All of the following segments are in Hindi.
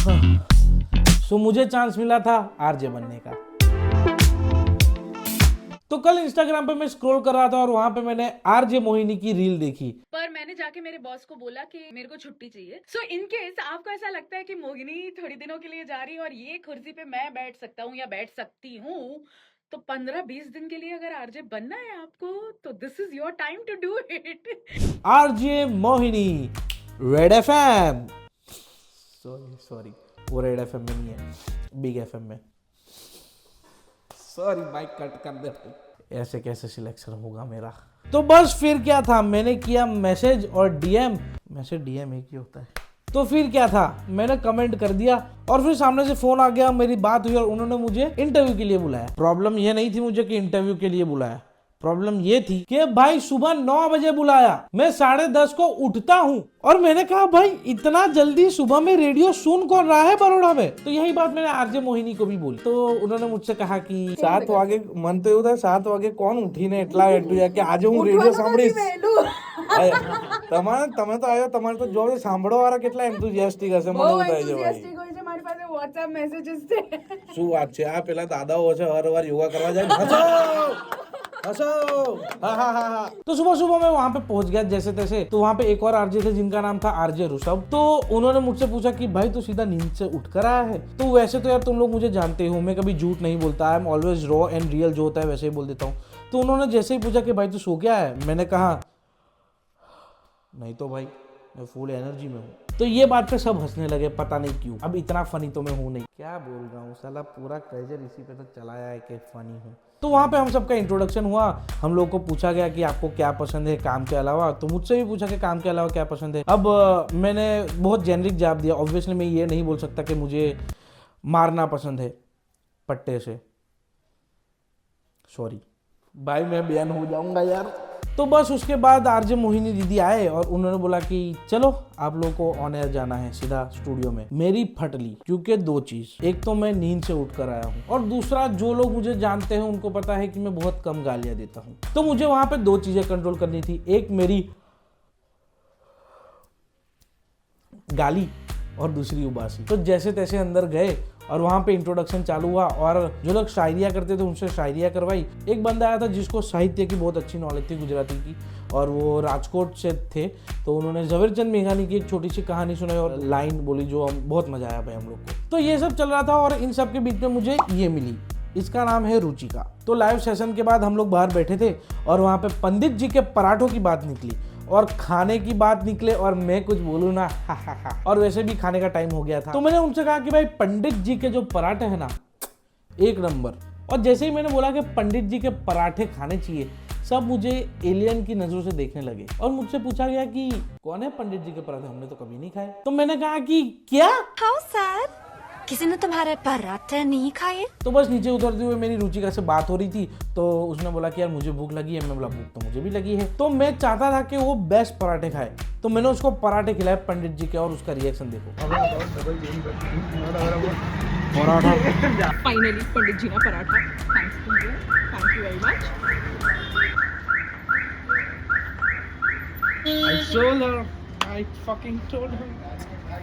सो मुझे चांस मिला था आरजे बनने का। तो कल इंस्टाग्राम पे मैं स्क्रॉल कर रहा था और वहां पे मैंने आरजे मोहिनी की रील देखी। पर मैंने जाके मेरे बॉस को बोला कि मेरे को छुट्टी चाहिए। सो इन केस आपको ऐसा लगता है कि मोहिनी थोड़ी दिनों के लिए जा रही है और ये कुर्सी पे मैं बैठ सकता हूँ या बैठ सकती हूँ, तो 15-20 दिन के लिए अगर आरजे बनना है आपको तो this is your time to do it. RJ Mohini red FM, sorry वो रेड एफएम में नहीं है, बिग एफएम में। सॉरी माइक कट कर दे। ऐसे कैसे सिलेक्शन होगा मेरा। तो बस फिर क्या था, मैंने किया मैसेज और डीएम, मैसेज डीएम एक ही होता है। तो फिर क्या था, मैंने कमेंट कर दिया और फिर सामने से फोन आ गया, मेरी बात हुई और उन्होंने मुझे इंटरव्यू के लिए बुलाया। प्रॉब्लम ये नहीं थी मुझे कि इंटरव्यू के लिए बुलाया, प्रॉब्लम ये थी कि भाई सुबह 9 बजे बुलाया, मैं 10:30 को उठता हूँ और मैंने कहा भाई इतना जल्दी सुबह में रेडियो सुन कौन रहा है बड़ौदा में। तो यही बात मैंने आरजे मोहिनी को भी बोली। तो उन्होंने मुझसे कहा कि 7 वागे मन तो એવું થાય 7 વાગે કોણ ઉઠીને એટલા એટલું જાય કે આજે હું રેડિયો સાંભળીશ। તમે તો આવ્યો, તમારે તો જો સાંભળવા વાળા કેટલા એન્થુઝિયાસ્ટિક હશે, મને એવું થાય છે ભાઈ। મારી પાસે WhatsApp મેસેजेस છે। શું વાત છે, આ પેલા દાદાઓ છે હર વાર યોગા કરવા જાય, હસો हंसो, हाँ। तो सुबह सुबह मैं वहां पे पहुंच गया जैसे तैसे। तो वहां पे एक और आरजे थे जिनका नाम था आरजे ऋषभ। तो उन्होंने मुझसे पूछा कि भाई तू सीधा नींद से उठ कर आया है। तो वैसे तो यार तुम लोग मुझे जानते हो, मैं कभी झूठ नहीं बोलता, I am always raw and real, जो होता है वैसे ही बोल देता हूँ। तो उन्होंने जैसे ही पूछा कि भाई तू सो क्या है, मैंने कहा नहीं तो भाई मैं फुल एनर्जी में हूँ। तो ये बात पे सब हंसने लगे, पता नहीं क्यों। अब इतना फनी तो मैं हूँ नहीं, क्या बोल रहा हूँ साला, पूरा कल्चर इसी पे तो चलाया है कि फनी हूँ। तो वहाँ पे हम सबका इंट्रोडक्शन हुआ, हम लोग को पूछा गया कि आपको क्या पसंद है काम के अलावा। तो मुझसे भी पूछा कि काम के अलावा क्या पसंद है। अब मैंने बहुत जेनरिक जवाब दिया। ऑब्वियसली मैं ये नहीं बोल सकता कि मुझे मारना पसंद है पट्टे से, सॉरी भाई मैं बैन हो जाऊंगा यार। तो बस उसके बाद आरजे मोहिनी दीदी आए और उन्होंने बोला कि चलो आप लोगों को ऑन एयर जाना है सीधा स्टूडियो में। मेरी फटली, क्योंकि 2 चीज, एक तो मैं नींद से उठ कर आया हूँ और दूसरा जो लोग मुझे जानते हैं उनको पता है कि मैं बहुत कम गालियां देता हूँ। तो मुझे वहां पे 2 चीजें कंट्रोल करनी थी, एक मेरी गाली और दूसरी उबासी। तो जैसे तैसे अंदर गए और वहाँ पे इंट्रोडक्शन चालू हुआ और जो लोग शायरिया करते थे उनसे शायरिया करवाई। एक बंदा आया था जिसको साहित्य की बहुत अच्छी नॉलेज थी, गुजराती की, और वो राजकोट से थे। तो उन्होंने झवेरचंद मेघानी की एक छोटी सी कहानी सुनाई और लाइन बोली जो बहुत मजा आया भाई हम लोग को। तो ये सब चल रहा था और इन सब के बीच में मुझे ये मिली, इसका नाम है रुचिका। तो लाइव सेशन के बाद हम लोग बाहर बैठे थे और वहाँ पे पंडित जी के पराठों की बात निकली और खाने की बात निकले और मैं कुछ बोलूँ ना, और वैसे भी खाने का टाइम हो गया था। तो मैंने उनसे कहा कि भाई पंडित जी के जो पराठे हैं ना, 1 नंबर। और जैसे ही मैंने बोला कि पंडित जी के पराठे खाने चाहिए, सब मुझे एलियन की नजरों से देखने लगे और मुझसे पूछा गया कि कौन है पंडित जी के पराठे, हमने तो कभी नहीं खाए। तो मैंने कहा कि क्या, हाउ सर, किसी ने तुम्हारे पराठे नहीं खाए? तो बस नीचे उतरते हुए मेरी रुचिका से बात हो रही थी। तो उसने बोला कि यार मुझे भूख लगी है। मैं बोला भूख तो मुझे भी लगी है। तो मैं चाहता था कि वो बेस्ट पराठे खाए, तो मैंने उसको पराठे खिलाए पंडित जी के और उसका रिएक्शन देखो। फाइनली पंडित जी ने paratha, thank you very much. I fucking told her.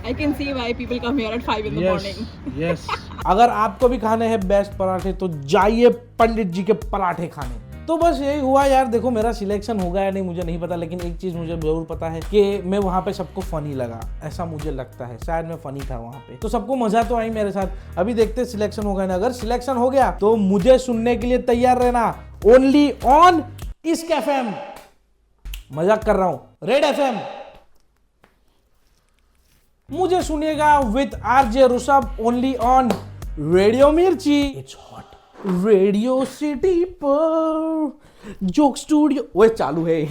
I can see why people come here at 5 in the morning. Yes. अगर आपको भी खाने हैं बेस्ट पराठे तो जाइए पंडित जी के पराठे खाने। तो बस यही हुआ यार। देखो मेरा सिलेक्शन होगा या नहीं मुझे नहीं पता, लेकिन एक चीज मुझे जरूर पता है कि मैं वहाँ पे सबको फनी लगा, ऐसा मुझे लगता है। शायद मैं फनी था वहाँ पे, तो सबको मजा तो आई मेरे साथ। अभी देखते सिलेक्शन होगा ना। अगर सिलेक्शन हो गया तो मुझे सुनने के लिए तैयार रहना, ओनली ऑन इश्क एफएम। मजाक कर रहा हूँ, रेड एफएम। मुझे सुनिएगा with RJ Rishabh only on radio मिर्ची। इट्स हॉट रेडियो सिटी पर जोक स्टूडियो। वो चालू है।